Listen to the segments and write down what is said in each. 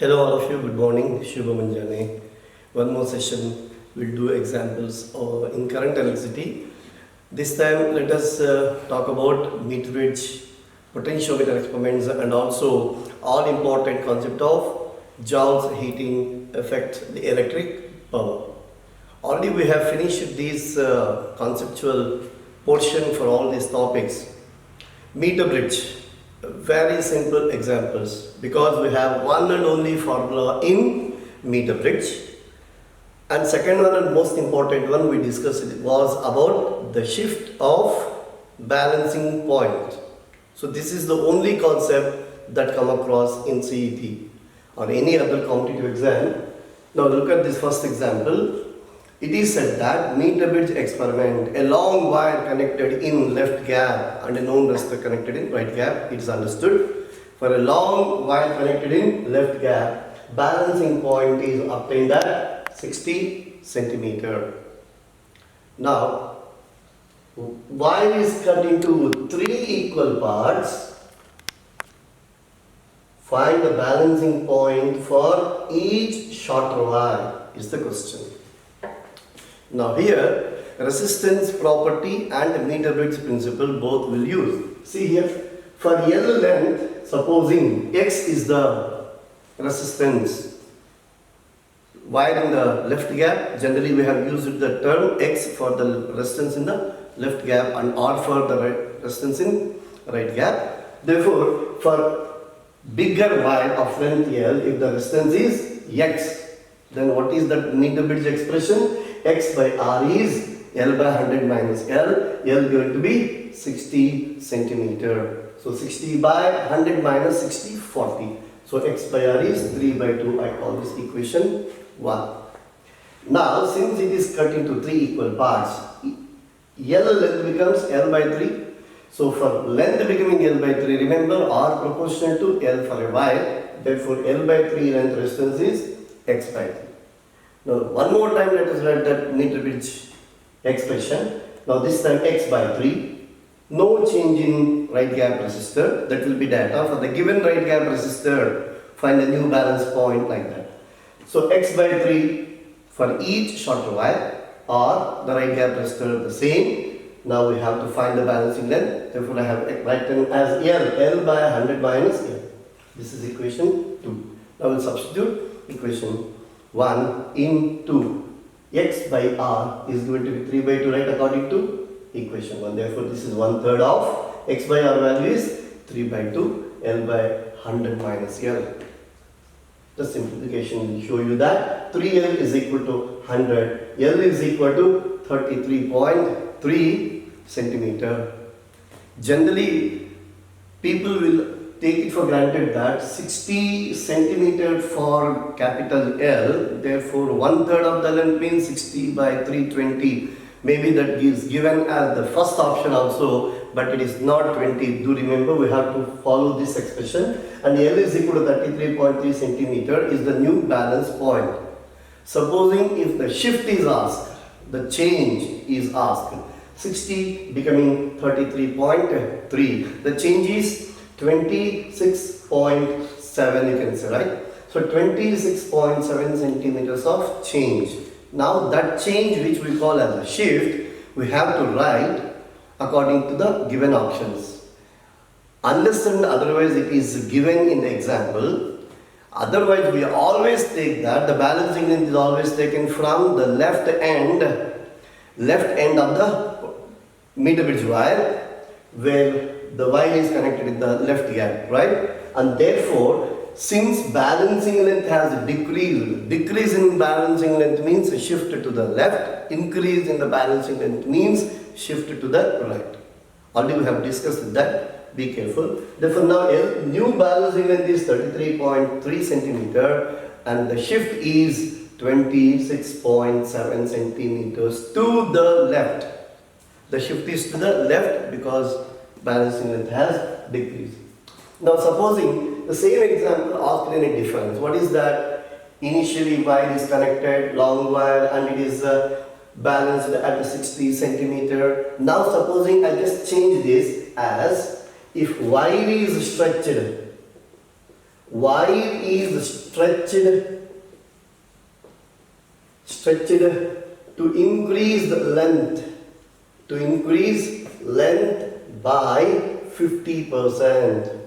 Hello all of you, good morning, Shubha Manjane. One more session, we'll do examples in current electricity. This time let us talk about meter bridge, potentiometer experiments and also all important concept of Joule's heating affect the electric power. Already we have finished this conceptual portion for all these topics. Meter bridge. Very simple examples because we have one and only formula in meter bridge, and second one and most important one we discussed was about the shift of balancing point. So this is the only concept that come across in CET or any other competitive exam. Now look at this first example. It is said that meter bridge experiment, a long wire connected in left gap and a known resistor connected in right gap. It is understood. For a long wire connected in left gap, balancing point is obtained at 60 centimeter. Now, wire is cut into 3 equal parts. Find the balancing point for each shorter wire is the question. Now here, resistance property and meter bridge principle both will use. See here, for L length, supposing X is the resistance wire in the left gap, generally we have used the term X for the resistance in the left gap and R for the resistance in right gap. Therefore, for bigger wire of length L, if the resistance is X, then what is the meter bridge expression? X by R is L by 100 minus L. L going to be 60 centimeter. So 60 by 100 minus 60, 40. So X by R is 3 by 2. I call this equation 1. Now since it is cut into 3 equal parts, L length becomes L by 3. So for length becoming L by 3, remember R proportional to L for a wire. Therefore L by 3 length resistance is X by 3. Now one more time let us write that meter bridge expression. Now this time X by 3. No change in right gap resistor. That will be data. For the given right gap resistor, find a new balance point like that. So X by 3 for each shorter wire or the right gap resistor the same. Now we have to find the balancing length. Therefore I have written as L by 100 minus L. This is equation 2. Now we'll substitute equation 1 into X by R is going to be 3 by 2, right, according to equation 1. Therefore, this is 1/3 of X by R value is 3 by 2, L by 100 minus L. The simplification will show you that 3L is equal to 100, L is equal to 33.3 centimeter. Generally, people will take it for granted that 60 centimeter for capital L, therefore 1/3 of the length means 60 by 320. Maybe that is given as the first option also, but it is not 20. Do remember we have to follow this expression, and L is equal to 33.3 centimeter is the new balance point. Supposing if the shift is asked, the change is asked, 60 becoming 33.3, the change is 26.7 you can say, right? So 26.7 centimeters of change. Now that change which we call as a shift, we have to write according to the given options. Unless and otherwise it is given in the example. Otherwise we always take that the balancing length is always taken from the left end of the meter bridge wire, where the wire is connected in the left gap, right? And therefore, since balancing length has decreased, decrease in balancing length means shift to the left, increase in the balancing length means shift to the right. Already we have discussed that, be careful. Therefore now new balancing length is 33.3 centimeter and the shift is 26.7 centimeters to the left. The shift is to the left because balancing length has decreased. Now supposing the same example asked in a difference. What is that? Initially wire is connected, long wire, and it is balanced at 60 centimeter. Now supposing I just change this as if wire is stretched wire is stretched to increase the length, by 50%.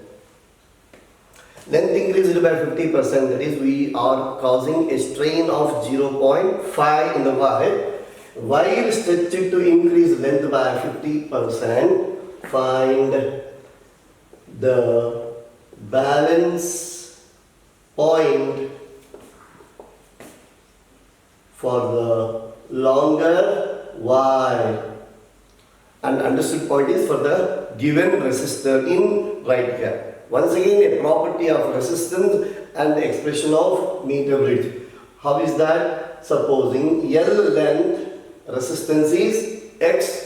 Length increased by 50%, that is, we are causing a strain of 0.5 in the wire. Wire stretched to increase length by 50%, find the balance point for the longer wire, and understood point is for the given resistor in right gap. Once again, a property of resistance and expression of meter bridge. How is that? Supposing L length, resistance is X,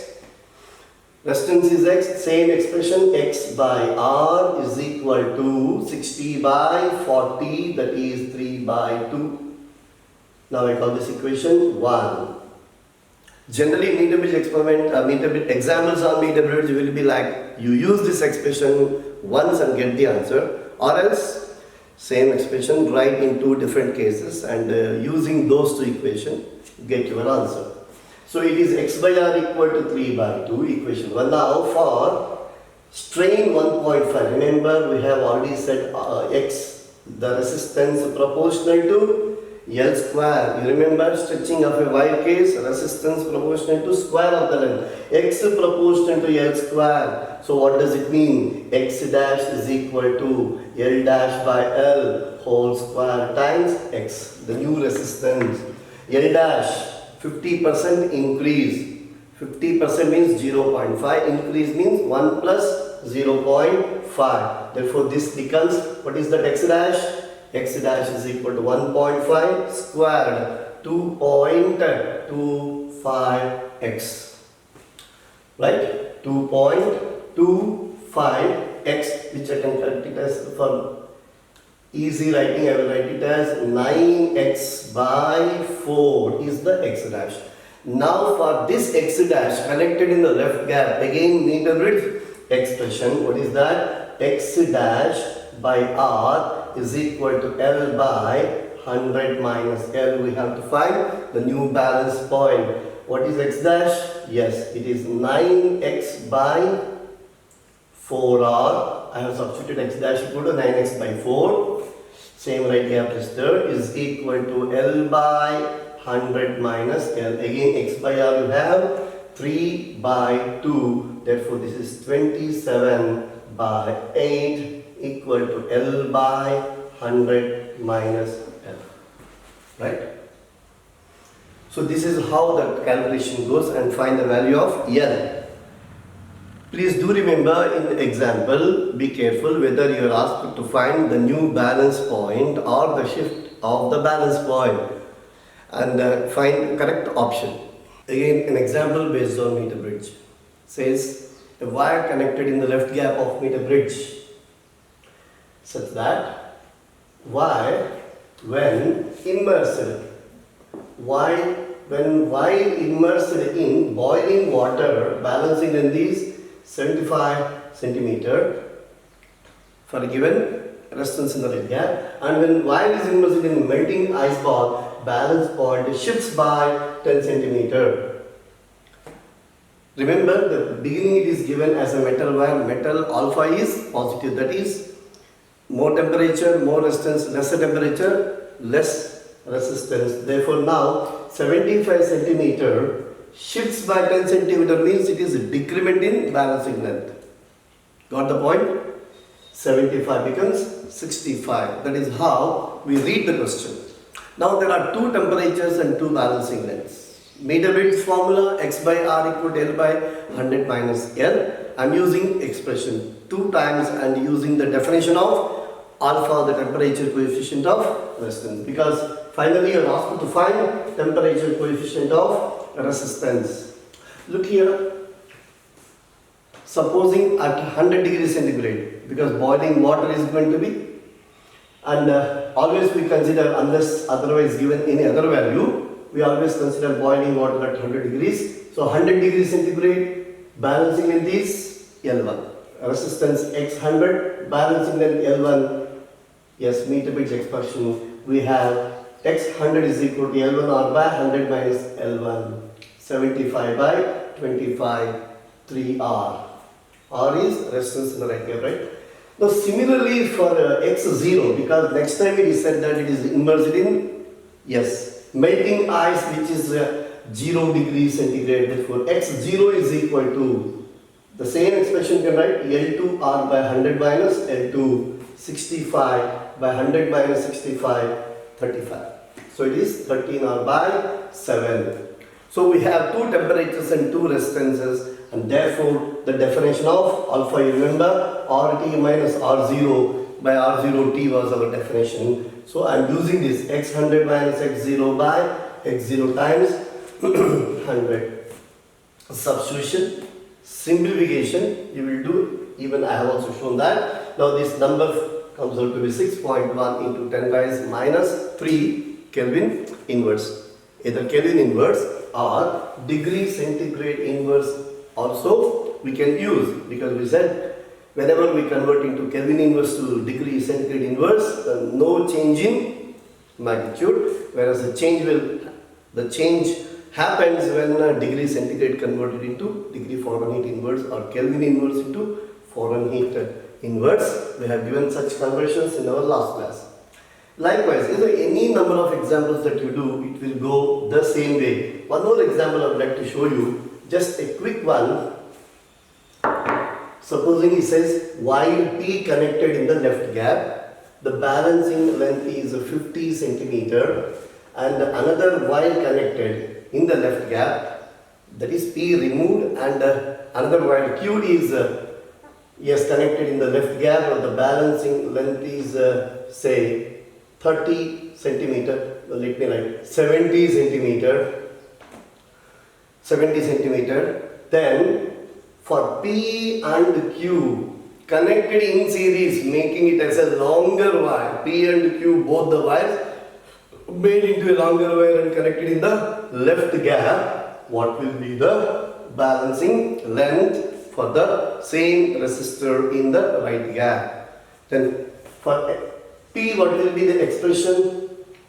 same expression, X by R is equal to 60 by 40, that is 3 by 2. Now I call this equation 1. Generally, meter bridge examples on meter bridge will be like, you use this expression once and get the answer, or else same expression write in two different cases, and using those two equations get your answer. So it is X by R equal to 3 by 2, equation 1. Now for strain 1.5, remember we have already said X, the resistance proportional to L square. You remember stretching of a wire case, resistance proportional to square of the length. X proportional to L square. So what does it mean? X dash is equal to L dash by L whole square times X, the new resistance. L dash, 50% increase. 50% means 0.5, increase means 1 plus 0.5. Therefore this becomes, what is that X dash? X dash is equal to 1.5 squared 2.25x, right? 2.25x, which I can write it as, for easy writing I will write it as 9x by 4 is the X dash. Now for this X dash connected in the left gap, again meter bridge expression, what is that? X dash by R is equal to L by 100 minus L. We have to find the new balance point. What is X dash? Yes, it is 9x by 4R. I have substituted X dash equal to 9x by 4. Same right gap resistor is equal to L by 100 minus L. Again X by R you have 3 by 2. Therefore this is 27 by 8 equal to L by 100 minus L, right? So this is how the calculation goes, and find the value of L. Please do remember in the example, be careful whether you are asked to find the new balance point or the shift of the balance point, and find correct option. Again an example based on meter bridge. Says a wire connected in the left gap of meter bridge, such that wire when wire immersed in boiling water, balancing in these 75 centimeter for a given resistance in the right gap, and when wire is immersed in melting ice bath, balance point shifts by 10 centimeter. Remember, the beginning it is given as a metal wire. Metal alpha is positive, that is more temperature, more resistance, lesser temperature, less resistance. Therefore now 75 centimeter shifts by 10 centimeter means it is a decrement in balancing length. Got the point? 75 becomes 65. That is how we read the question. Now there are two temperatures and two balancing lengths. Meter bridge formula, X by R equal to L by 100 minus L. I am using expression 2 times and using the definition of alpha, the temperature coefficient of resistance, because finally you are asked to find temperature coefficient of resistance. Look here, supposing at 100 degrees centigrade, because boiling water is going to be, and always we consider, unless otherwise given any other value, we always consider boiling water at 100 degrees. So 100 degrees centigrade, balancing in this L1, resistance X100, balancing length L1 Yes, meter bits expression, we have x 100 is equal to L1 R by 100 minus L1, 75 by 25, 3R. R is resistance in the right gap, right? Now similarly for x0, because next time we said that it is immersed in, yes, melting ice which is 0 degrees centigrade, therefore x0 is equal to, the same expression can write L2 R by 100 minus L2, 65 by 100 minus 65, 35. So it is 13R by 7. So we have two temperatures and two resistances, and therefore the definition of alpha, you remember, RT minus R0 by R0T was our definition. So I am using this x100 minus x0 by x0 times 100. Substitution, simplification, you will do, even I have also shown that. Now this number comes out to be 6.1 into 10 raised minus 3 Kelvin inverse. Either Kelvin inverse or degree centigrade inverse also we can use, because we said whenever we convert into Kelvin inverse to degree centigrade inverse, no change in magnitude, whereas the change happens when degree centigrade converted into degree Fahrenheit inverse or Kelvin inverse into Fahrenheit inverse. We have given such conversions in our last class. Likewise, is there any number of examples that you do, it will go the same way. One more example I would like to show you, just a quick one. Supposing it says while P connected in the left gap, the balancing length is 50 centimeter, and another wire connected in the left gap, that is P removed, and another wire Q is yes connected in the left gap, or the balancing length is say 30 centimeter, let me write 70 centimeter, then for P and Q connected in series, making it as a longer wire, P and Q both the wires made into a longer wire and connected in the left gap, what will be the balancing length for the same resistor in the right gap? Then for P, what will be the expression?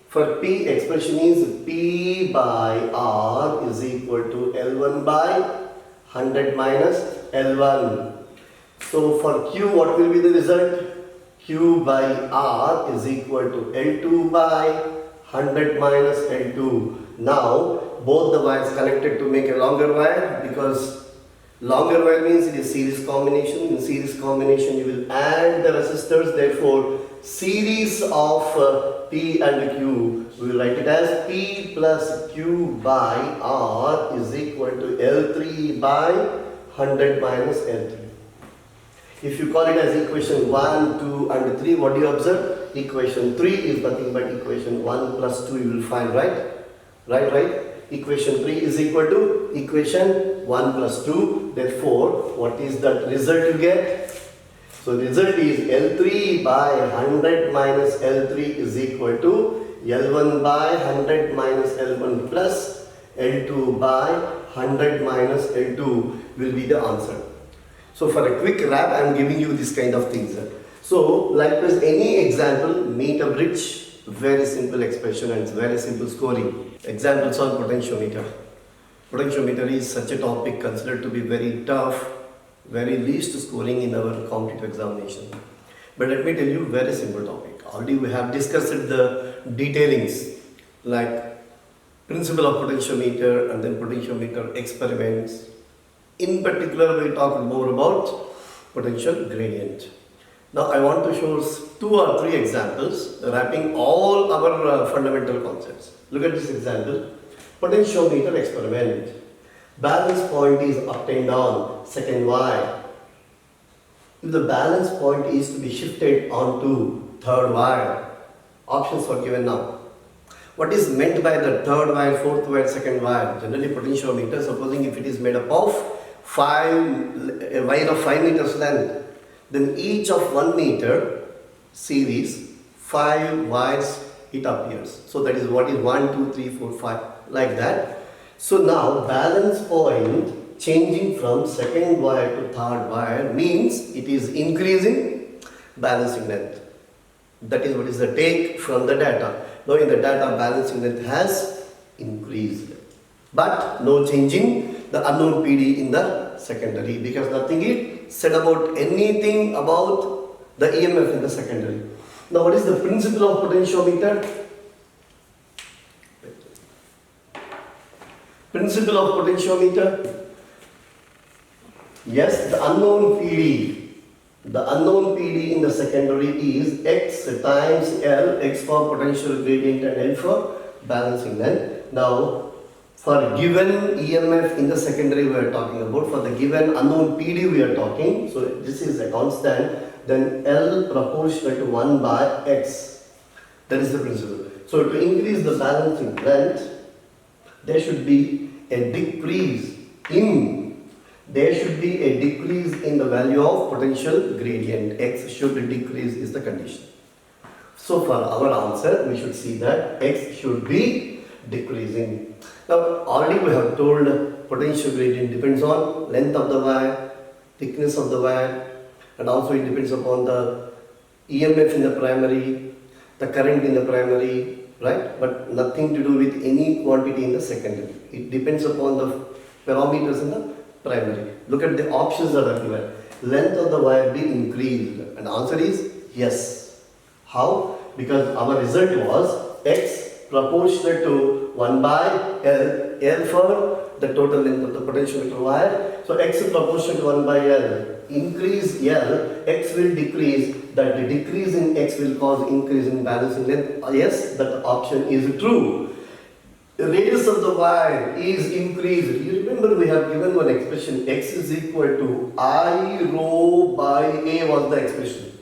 For P, expression is P by R is equal to L1 by 100 minus L1. So for Q, what will be the result? Q by R is equal to L2 by 100 minus L2. Now, both the wires connected to make a longer wire, because longer wire means it is series combination. In series combination, you will add the resistors. Therefore, series of P and Q, we will write it as P plus Q by R is equal to L3 by 100 minus L3. If you call it as equation 1, 2 and 3, what do you observe? Equation 3 is nothing but equation 1 plus 2 you will find, right? Right? Equation 3 is equal to equation 1 plus 2. Therefore, what is the result you get? So result is L3 by 100 minus L3 is equal to L1 by 100 minus L1 plus L2 by 100 minus L2 will be the answer. So for a quick wrap, I am giving you this kind of things. So likewise, any example, meet a bridge, very simple expression and very simple scoring. Examples on potentiometer. Potentiometer is such a topic considered to be very tough, very least scoring in our competitive examination. But let me tell you, very simple topic. Already we have discussed the detailings like principle of potentiometer and then potentiometer experiments. In particular, we talk more about potential gradient. Now I want to show 2 or 3 examples wrapping all our fundamental concepts. Look at this example. Potentiometer experiment. Balance point is obtained on second wire. If the balance point is to be shifted onto third wire, options are given now. What is meant by the third wire, fourth wire, second wire? Generally potentiometer, supposing if it is made up of a wire of 5 meters length, then each of 1 meter series, 5 wires it appears. So that is what is 1, 2, 3, 4, 5, like that. So now balance point changing from second wire to third wire means it is increasing balancing length. That is what is the take from the data. Now in the data, balancing length has increased, but no changing the unknown PD in the secondary, because nothing is said about anything about the EMF in the secondary. Now what is the principle of potentiometer? Principle of potentiometer? Yes, the unknown PD. The unknown PD in the secondary is X times L, X for potential gradient and L for balancing length. Now, for given EMF in the secondary we are talking about, for the given unknown PD we are talking, so this is a constant, then L proportional to 1 by X. That is the principle. So, to increase the balancing length, there should be a decrease in the value of potential gradient. X should decrease is the condition. So for our answer, we should see that X should be decreasing. Now already we have told potential gradient depends on length of the wire, thickness of the wire, and also it depends upon the EMF in the primary, the current in the primary, right? But nothing to do with any quantity in the secondary. It depends upon the parameters in the primary. Look at the options that are given. Length of the wire be increased, and answer is yes. How? Because our result was X proportional to 1 by L, L for the total length of the potentiometer wire. So X is proportional to 1 by L. Increase L, X will decrease. That the decrease in X will cause increase in balancing length. Yes, that option is true. The radius of the wire is increased. You remember we have given one expression, X is equal to I rho by A was the expression.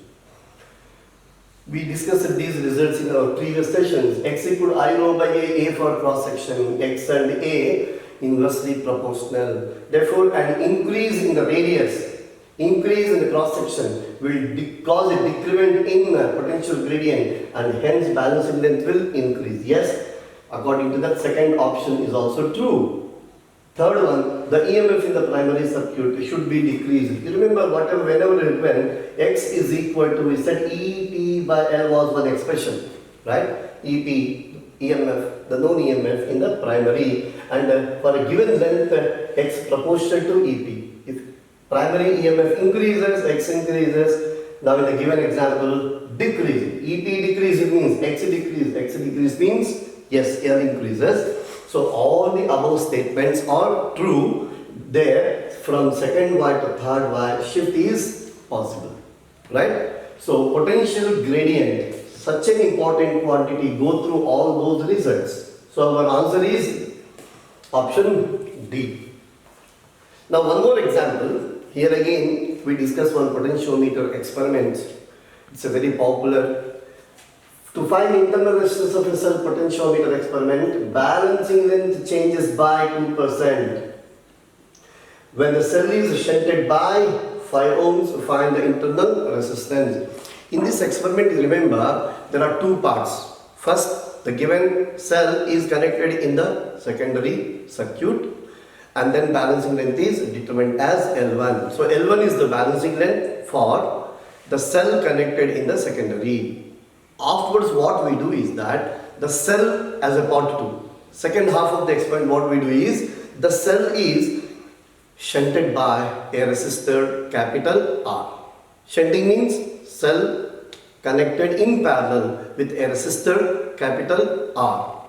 We discussed these results in our previous sessions. X equal to I rho by A for cross section, X and A inversely proportional. Therefore, an increase in the radius, increase in the cross section will cause a decrement in potential gradient, and hence balancing length will increase. Yes. According to that, second option is also true. Third one, the EMF in the primary circuit should be decreased. You remember whenever when X is equal to, we said EP by L was one expression, right? EP, EMF, the known EMF in the primary, and for a given length, X proportional to EP. If primary EMF increases, X increases. Now in the given example, decreasing. EP decreases means X decrease. X decrease means yes, L increases. So all the above statements are true. There, from second wire to third wire, shift is possible, right? So potential gradient, such an important quantity, go through all those results. So our answer is option D. Now one more example. Here again, we discuss one potentiometer experiment. It's a very popular. To find internal resistance of a cell potentiometer experiment, balancing length changes by 2%. When the cell is shunted by 5 ohms, find the internal resistance. In this experiment, remember, there are two parts. First, the given cell is connected in the secondary circuit, and then balancing length is determined as L1. So L1 is the balancing length for the cell connected in the secondary. Afterwards, what we do is that the cell as a part 2. Second half of the experiment, what we do is the cell is shunted by a resistor capital R. Shunting means cell connected in parallel with a resistor capital R.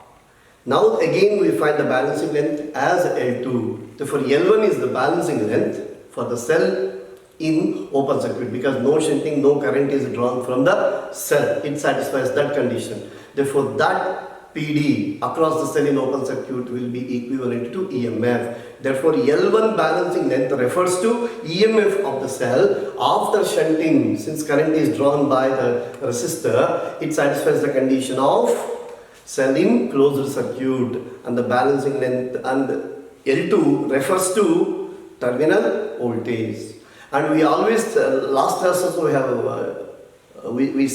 Now again we find the balancing length as L2. Therefore L1 is the balancing length for the cell in open circuit, because no shunting, no current is drawn from the cell. It satisfies that condition. Therefore that PD across the cell in open circuit will be equivalent to EMF. Therefore L1 balancing length refers to EMF of the cell after shunting. Since current is drawn by the resistor, it satisfies the condition of cell in closed circuit, and the balancing length, and L2 refers to terminal voltage. And we always, last class also we have, we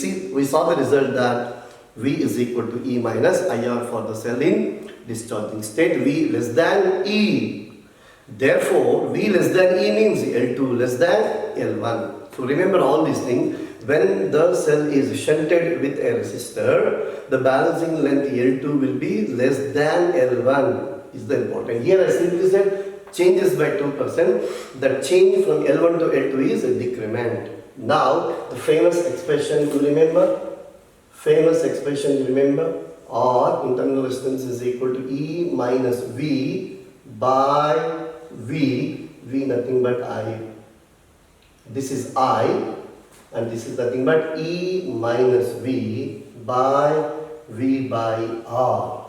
saw the result that V is equal to E minus IR for the cell in discharging state, V less than E. Therefore, V less than E means L2 less than L1. So remember all these things. when the cell is shunted with a resistor, the balancing length L2 will be less than L1 is the important. Here I simply said changes by 2%. The change from L1 to L2 is a decrement. Now the famous expression you remember? R internal resistance is equal to E minus V by V nothing but I. This is I and this is nothing but E minus V by V by R.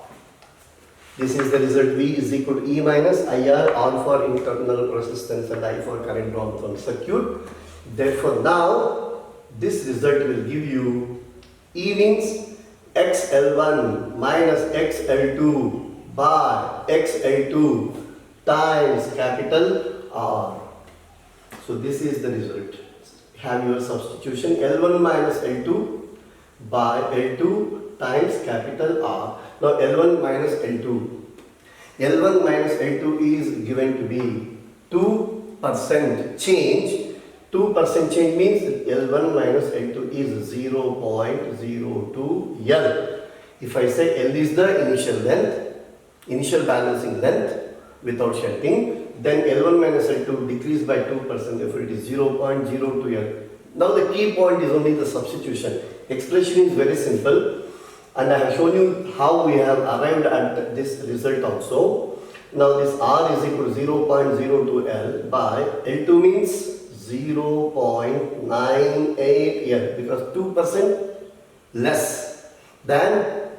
This is the result. V is equal to E minus IR, R for internal resistance and I for current drawn from circuit. Therefore now this result will give you E means XL1 minus XL2 by XL2 times capital R. So this is the result. Have your substitution L1 minus L2 by L2 times capital R. Now L1 minus L2. L1 minus L2 is given to be 2% change. 2% change means L1 minus L2 is 0.02 L. If I say L is the initial length, initial balancing length without shunting, then L1 minus L2 decreased by 2%, therefore it is 0.02 L. Now the key point is only the substitution. Expression is very simple and I have shown you how we have arrived at this result also. Now this R is equal to 0.02 L by L2 means 0.98 L because 2% less than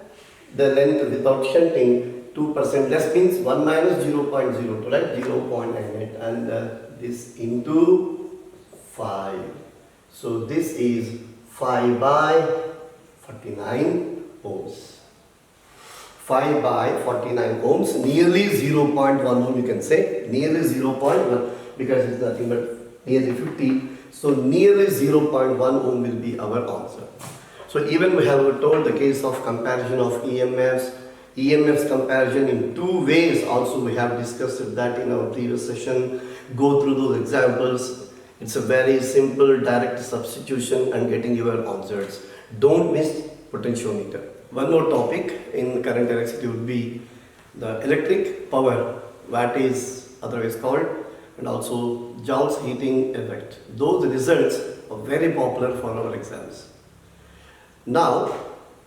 the length without shunting. 2% less means 1 minus 0.02, right? 0.98 and this into 5. So this is 5 by 49 ohms. 5 by 49 ohms, nearly 0.1 ohm you can say, nearly 0.1 because it's nothing but nearly 50. So nearly 0.1 ohm will be our answer. So even we have told the case of comparison of EMFs comparison in two ways also we have discussed that in our previous session. Go through those examples. It's a very simple direct substitution and getting your answers. Don't miss potentiometer. One more topic in current electricity would be the electric power, watt is otherwise called, and also Joule heating effect. Those results are very popular for our exams. Now,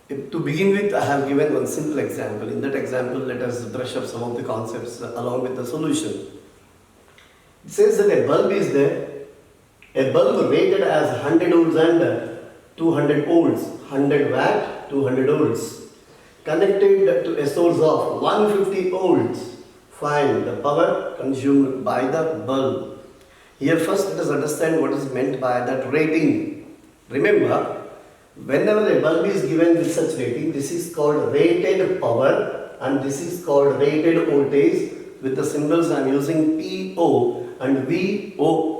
to begin with, I have given one simple example. In that example, let us brush up some of the concepts along with the solution. It says that a bulb is there. A bulb rated as 100 volts and 200 volts, 100 watt, 200 volts, connected to a source of 150 volts. Find the power consumed by the bulb. Here first let us understand what is meant by that rating. Remember, whenever a bulb is given with such rating, this is called rated power and this is called rated voltage. With the symbols I am using PO and VO.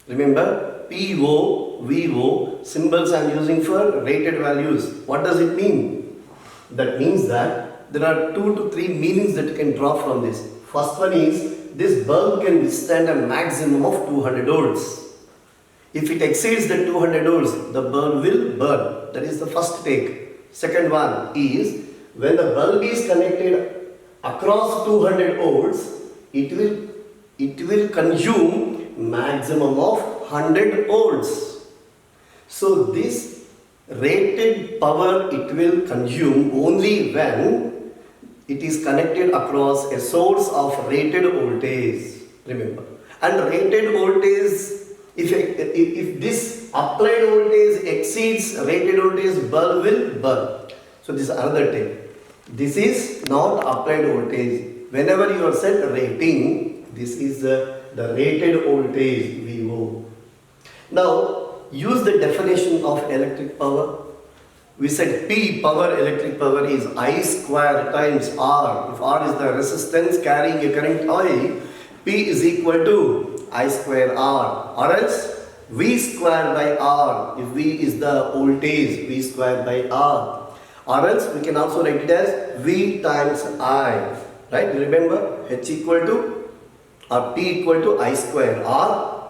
Remember, PO, VO, symbols I am using for rated values. What does it mean? That means that there are 2 to 3 meanings that you can draw from this. First one is, this bulb can withstand a maximum of 200 volts. If it exceeds the 200 volts, the bulb will burn. That is the first take. Second one is, when the bulb is connected across 200 volts, it will consume maximum of 100 volts. So this rated power it will consume only when it is connected across a source of rated voltage. Remember, and rated voltage, if this applied voltage exceeds rated voltage, bulb will burn. So this is another tip. This is not applied voltage. Whenever you are set rating, this is the rated voltage VO. Now use the definition of electric power. We said P, power, electric power, is I square times R. If R is the resistance carrying a current I, P is equal to I square R. Or else V square by R. If V is the voltage, V square by R. Or else we can also write it as V times I. Right? Remember, H equal to or P equal to I square R.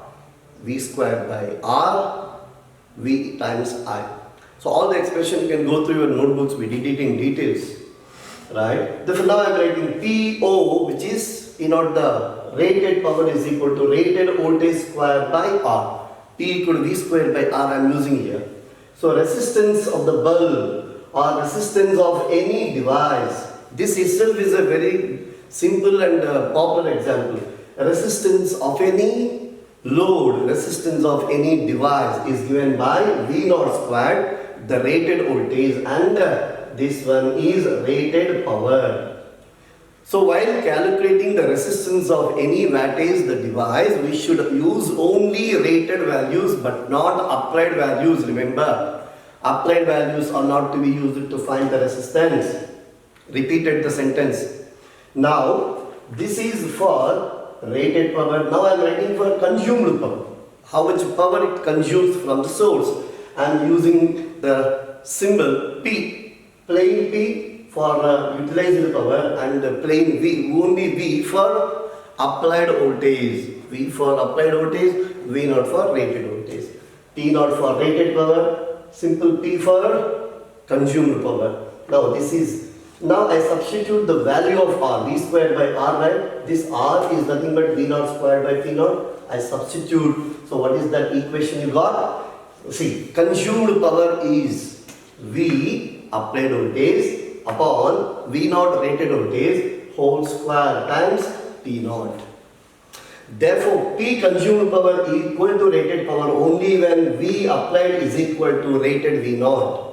V square by R. V times I. So all the expression you can go through your notebooks, we did it in details. Right? Therefore now I am writing PO, which is the rated power is equal to rated voltage square by R. P equal to V square by R I am using here. So resistance of the bulb or resistance of any device. This itself is a very simple and popular example. Resistance of any load, resistance of any device is given by V0 squared, the rated voltage, and this one is rated power. So while calculating the resistance of any wattage the device, we should use only rated values but not applied values. Remember, applied values are not to be used to find the resistance. Repeated the sentence. Now this is for rated power. Now I am writing for consumed power. How much power it consumes from the source. I am using the symbol P, plain P for utilized power, and plain V, only V for applied voltage. V for applied voltage, V not for rated voltage. P not for rated power, simple P for consumed power. Now I substitute the value of R, V squared by R, right? This R is nothing but V naught squared by P naught. I substitute. So what is that equation you got? See, consumed power is V applied voltage upon V naught rated voltage whole square times P naught. Therefore, P consumed power is equal to rated power only when V applied is equal to rated V naught.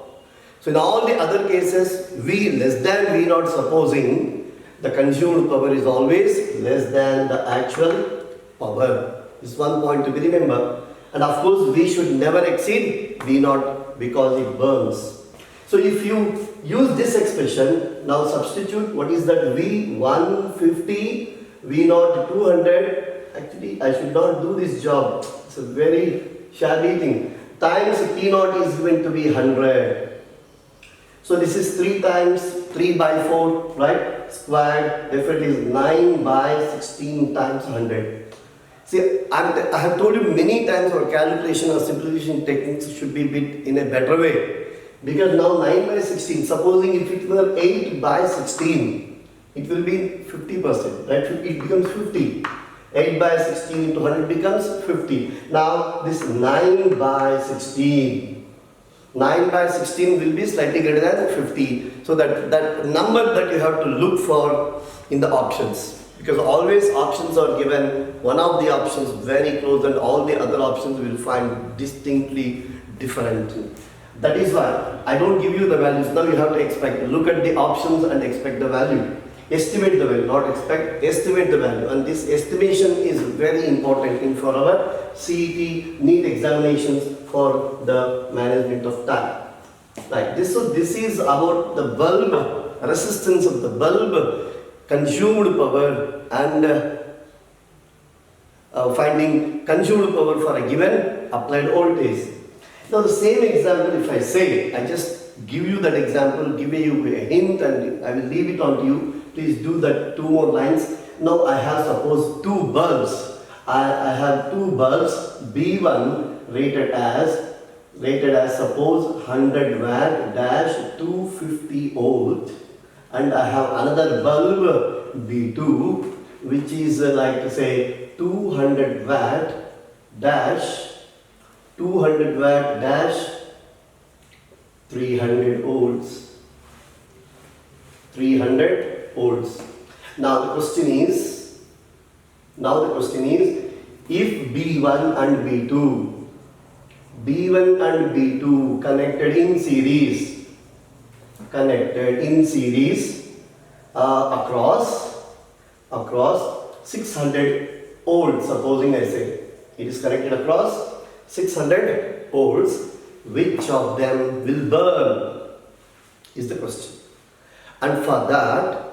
So in all the other cases, V less than V naught, supposing the consumed power is always less than the actual power. This is one point to be remembered. And of course, V should never exceed V naught because it burns. So if you use this expression, now substitute what is that V 150, V naught 200. Actually, I should not do this job. It's a very shabby thing. Times P naught is going to be 100. So this is 3 times 3 by 4, right? Squared, therefore it is 9 by 16 times 100. See, I have told you many times our calculation or simplification techniques should be bit in a better way. Because now 9 by 16, supposing if it were 8 by 16, it will be 50%, right? It becomes 50. 8 by 16 into 100 becomes 50. Now this 9 by 16. 9 by 16 will be slightly greater than 50. So that number that you have to look for in the options. Because always options are given, one of the options very close and all the other options will find distinctly different. That is why I don't give you the values. Now you have to expect. Look at the options and expect the value. Estimate the value, not expect, estimate the value. And this estimation is very important in for our CET NEET examinations for the management of time. Like this, so this is about the bulb, resistance of the bulb, consumed power, and finding consumed power for a given applied voltage. Now the same example, if I say, I just give you that example, give you a hint, and I will leave it on to you. Please do that 2 more lines. Now I have suppose 2 bulbs. I have 2 bulbs, B1 rated as suppose 100 watt dash 250 volt, and I have another bulb B2 which is like say 200 watt dash 300 volts. 300 volts. Now the question is, if B1 and B2 connected in series across 600 volts, supposing I say it is connected across 600 volts, which of them will burn is the question. And for that,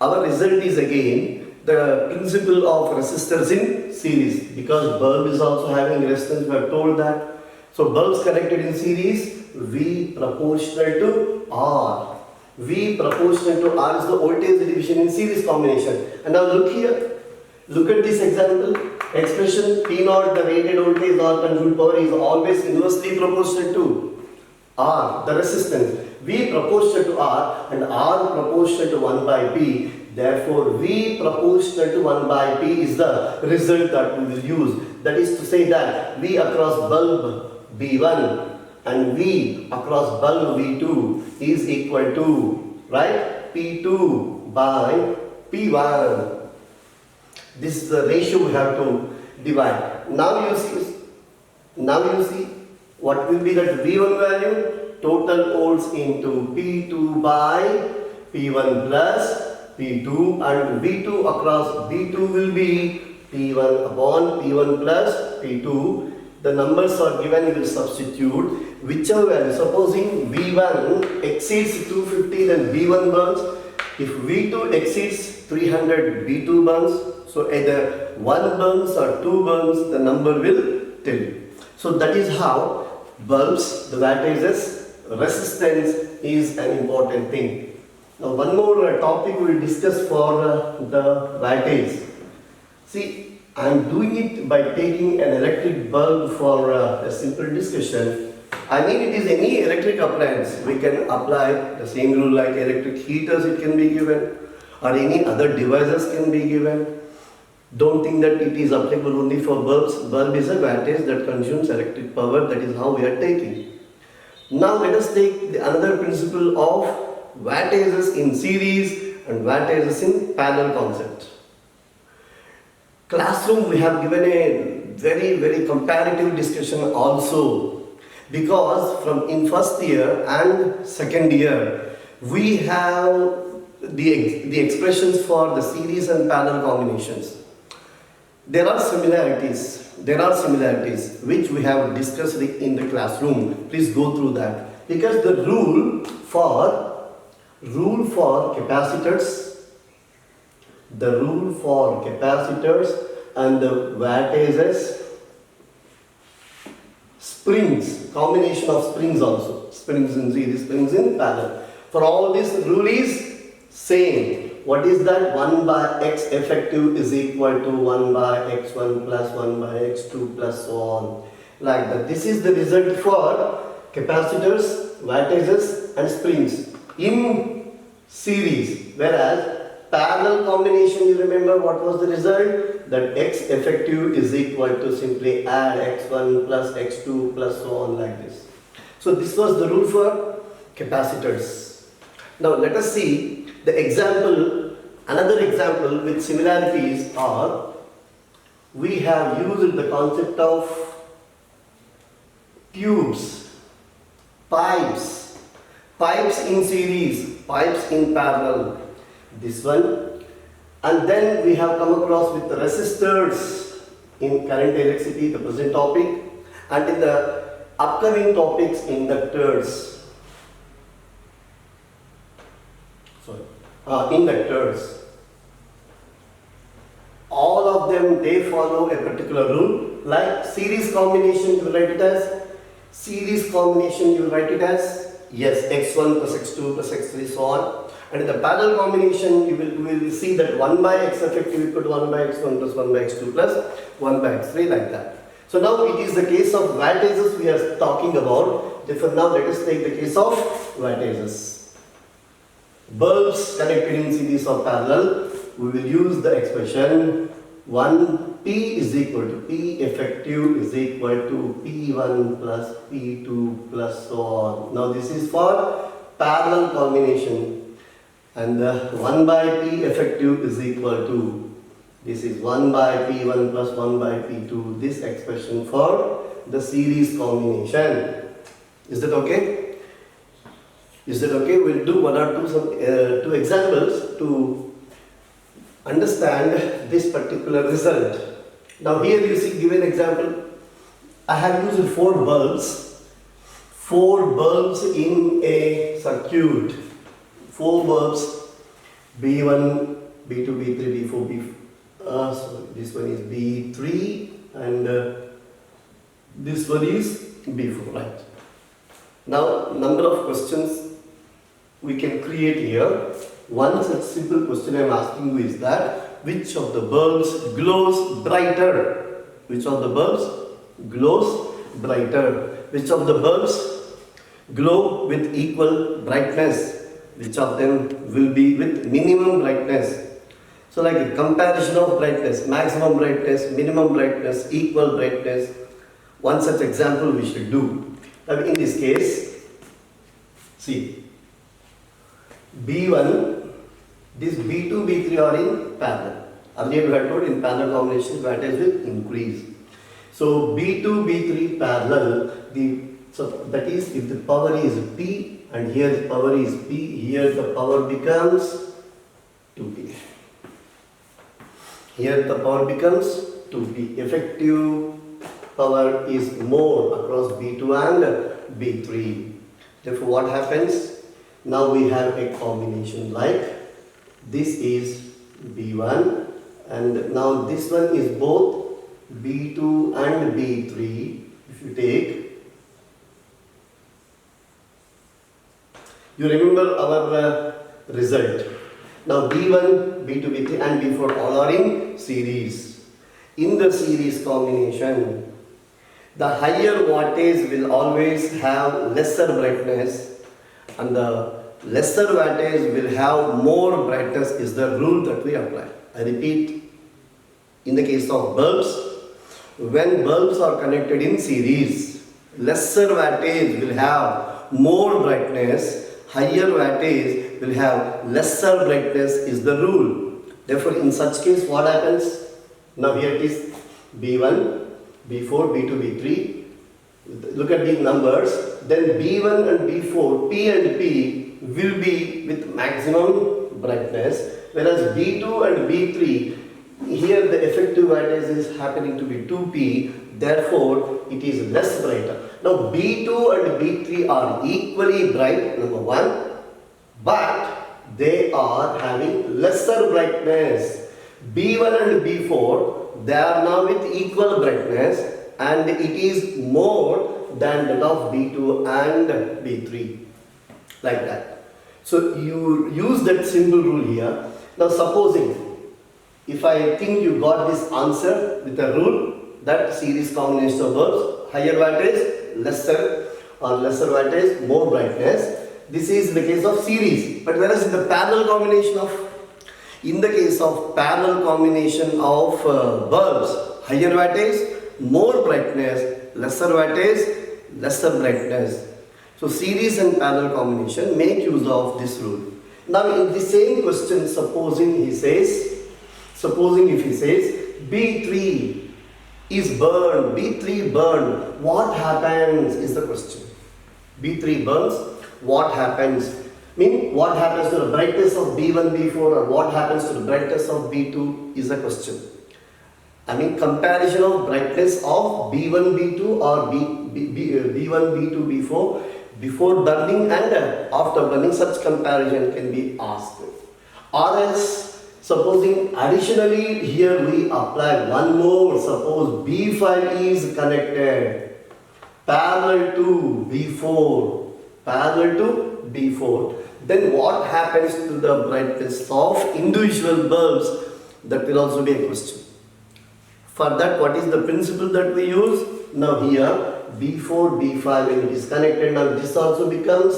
our result is again the principle of resistors in series, because bulb is also having resistance. We have told that. So bulbs connected in series, V proportional to R. V proportional to R is the voltage division in series combination. And now look here, look at this example. Expression P naught, the rated voltage or consumed power, is always inversely proportional to R, the resistance. V proportional to R and R proportional to 1 by P. Therefore, V proportional to 1 by P is the result that we will use. That is to say that V across bulb B1 and V across bulb V2 is equal to, right, P2 by P1. This is the ratio we have to divide. Now you see what will be that V1 value? Total volts into P2 by P1 plus P2, and V2 across B2 will be P1 upon P1 plus P2. The numbers are given, you will substitute whichever value. Supposing V1 exceeds 250, then V1 burns. If V2 exceeds 300, V2 burns. So either 1 burns or 2 burns, the number will tell you. So that is how bulbs, the wattages, resistance is an important thing. Now one more topic we will discuss for the wattage. See, I am doing it by taking an electric bulb for a simple discussion. I mean, it is any electric appliance. We can apply the same rule like electric heaters, it can be given, or any other devices can be given. Don't think that it is applicable only for bulbs. Bulb is a wattage that consumes electric power. That is how we are taking. Now let us take another principle of wattages in series and wattages in parallel concept. Classroom, we have given a very comparative discussion also, because from in first year and second year we have the expressions for the series and parallel combinations. There are similarities which we have discussed in the classroom. Please go through that, because the rule for capacitors, and the wattages, springs, combination of springs also, springs in series, springs in parallel. For all this, rule is same. What is that? 1 by x effective is equal to 1 by x1 plus 1 by x2 plus so on. Like that. This is the result for capacitors, wattages and springs in series. Whereas parallel combination, you remember what was the result? That x effective is equal to simply add x1 plus x2 plus so on, like this. So this was the rule for capacitors. Now let us see the example, another example with similarities are, we have used the concept of tubes, pipes in series, pipes in parallel, this one, and then we have come across with the resistors in current electricity, the present topic, and in the upcoming topics, inductors. Inductors. All of them, they follow a particular rule. Like series combination, you will write it as yes, x1 plus x2 plus x3 so on. And in the parallel combination, you will see that 1 by x effective equal to 1 by x1 plus 1 by x2 plus 1 by x3, like that. So now it is the case of wattages we are talking about. Therefore now let us take the case of wattages. Bulbs connected in series or parallel, we will use the expression 1 P is equal to P effective is equal to P1 plus P2 plus so on. Now this is for parallel combination, and 1 by P effective is equal to, this is 1 by P1 plus 1 by P2, this expression for the series combination. Is that okay? Is that okay? We'll do one or two examples to understand this particular result. Now here you see, given example, I have used 4 bulbs in a circuit, 4 bulbs, B1, B2, B3, B4, so this one is B3 and this one is B4, right? Now number of questions we can create here. One such simple question I am asking you is that which of the bulbs glows brighter? Which of the bulbs glows brighter? Which of the bulbs glow with equal brightness? Which of them will be with minimum brightness? So like a comparison of brightness, maximum brightness, minimum brightness, equal brightness. One such example we should do. Now in this case, see, B1, this B2, B3 are in parallel. Earlier we had told in parallel combination voltage will increase. So B2, B3 parallel, so that is if the power is P and here the power is P, here the power becomes 2P. Here the power becomes 2P. Effective power is more across B2 and B3. Therefore what happens? Now we have a combination like this is B1 and now this one is both B2 and B3. If you take, you remember our result. Now B1, B2, B3 and B4 all are in series. In the series combination, the higher wattage will always have lesser brightness and the lesser wattage will have more brightness is the rule that we apply. I repeat, in the case of bulbs, when bulbs are connected in series, lesser wattage will have more brightness, higher wattage will have lesser brightness is the rule. Therefore, in such case, what happens? Now here it is B1, B4, B2, B3. Look at these numbers. Then B1 and B4, P and P will be with maximum brightness, whereas B2 and B3, here the effective wattage is happening to be 2P, therefore it is less brighter. Now B2 and B3 are equally bright, number one, but they are having lesser brightness. B1 and B4, they are now with equal brightness and it is more than that of B2 and B3, like that. So you use that simple rule here. Now supposing, if I think you got this answer with a rule that series combination of bulbs, higher wattage, lesser or lesser wattage, more brightness. This is the case of series. But whereas in the parallel combination of, in the case of parallel combination of bulbs, higher wattage, more brightness, lesser wattage, lesser brightness. So series and parallel combination make use of this rule. Now in the same question, supposing if he says B3 is burned, B3 burned, what happens is the question. B3 burns, what happens? What happens to the brightness of B1, B4 or what happens to the brightness of B2 is the question. Comparison of brightness of B1, B2 or B1, B2, B4 before burning and after burning, such comparison can be asked. Or else, supposing additionally here we apply one more, suppose B5 is connected parallel to B4, then what happens to the brightness of individual bulbs? That will also be a question. For that, what is the principle that we use? Now here B4, B5 when it is connected, now this also becomes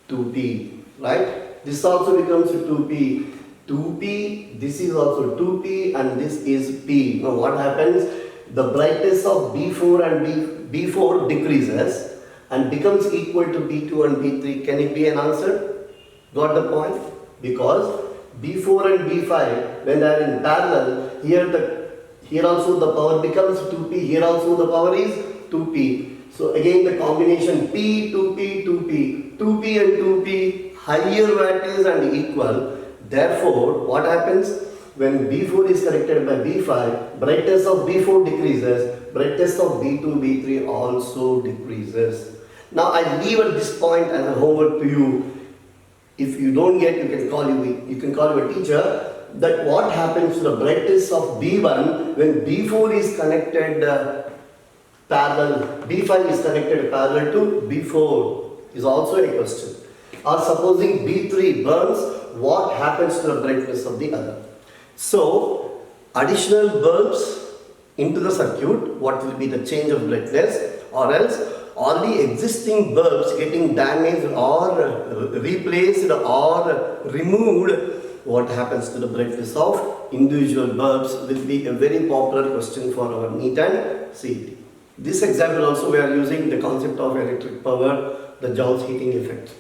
2P, right? This also becomes 2P, this is also 2P and this is P. Now what happens? The brightness of B4 and B4 decreases and becomes equal to B2 and B3. Can it be an answer? Got the point? Because B4 and B5 when they are in parallel, here also the power becomes 2P, here also the power is 2P. So again the combination P, 2P, 2P, 2P and 2P, higher wattage and equal. Therefore, what happens? When B4 is connected by B5, brightness of B4 decreases, brightness of B2, B3 also decreases. Now I leave at this point as a homework to you. If you don't get, you can call your teacher. That what happens to the brightness of B1 when B4 is connected parallel, B5 is connected parallel to B4 is also a question. Or supposing B3 burns, what happens to the brightness of the other? So additional bulbs into the circuit, what will be the change of brightness, or else all the existing bulbs getting damaged or replaced or removed, what happens to the brightness of individual bulbs will be a very popular question for our NEET and CET. This example also we are using the concept of electric power, the Joule heating effect.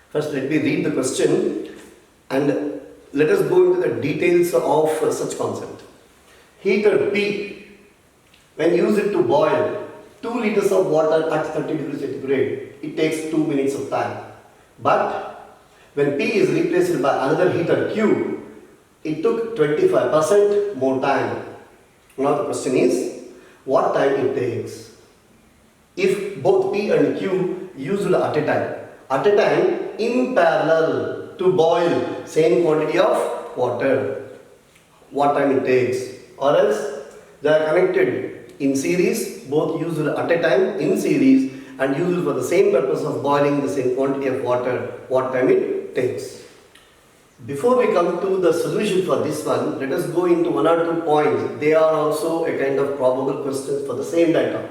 First let me read the question and let us go into the details of such concept. Heater P, when used to boil 2 liters of water at 30 degrees centigrade, it takes 2 minutes of time. But when P is replaced by another heater Q, it took 25% more time. Now the question is, what time it takes? If both P and Q used at a time in parallel to boil same quantity of water, what time it takes? Or else they are connected in series, both used at a time in series and used for the same purpose of boiling the same quantity of water, what time it takes. Before we come to the solution for this one, let us go into 1 or 2 points. They are also a kind of probable questions for the same data.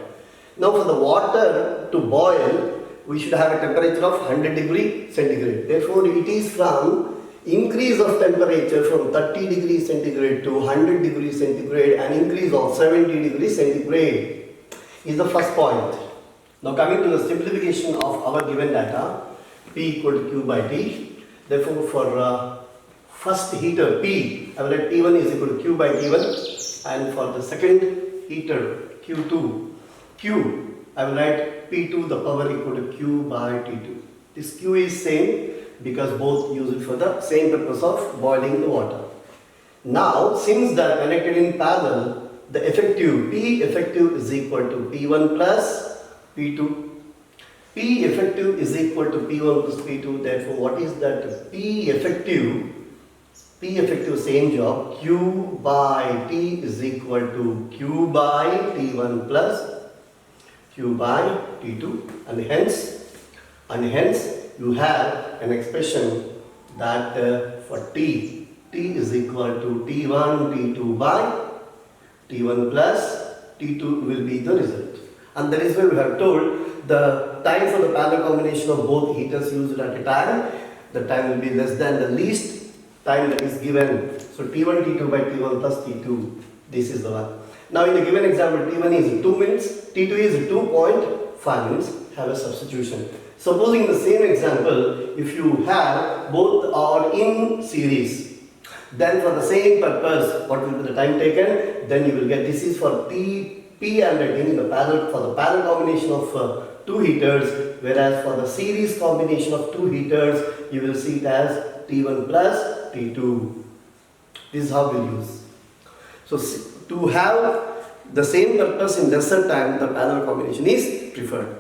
Now for the water to boil, we should have a temperature of 100 degrees centigrade. Therefore, it is from increase of temperature from 30 degrees centigrade to 100 degrees centigrade, an increase of 70 degrees centigrade is the first point. Now coming to the simplification of our given data, P equal to Q by T. Therefore, for first heater P, I will write P1 is equal to Q by T1, and for the second heater Q2, Q, I will write P2 the power equal to Q by T2. This Q is same because both use it for the same purpose of boiling the water. Now, since they are connected in parallel, the effective P effective is equal to P1 plus P2. P effective is equal to P1 plus P2. Therefore, what is that? P effective same job. Q by T is equal to Q by T1 plus Q by T2, and hence you have an expression that for T is equal to T1 T2 by T1 plus T2 will be the result. And that is why we have told the time for the parallel combination of both heaters used at a time, the time will be less than the least time that is given. So T1 T2 by T1 plus T2, this is the one. Now in the given example, T1 is 2 minutes, T2 is 2.5 minutes, have a substitution. Supposing the same example, if you have both are in series, then for the same purpose, what will be the time taken? Then you will get, this is for P and in the parallel, for the parallel combination of 2 heaters, whereas for the series combination of 2 heaters, you will see it as T1 plus T2. This is how we use. So to have the same purpose in lesser time, the parallel combination is preferred.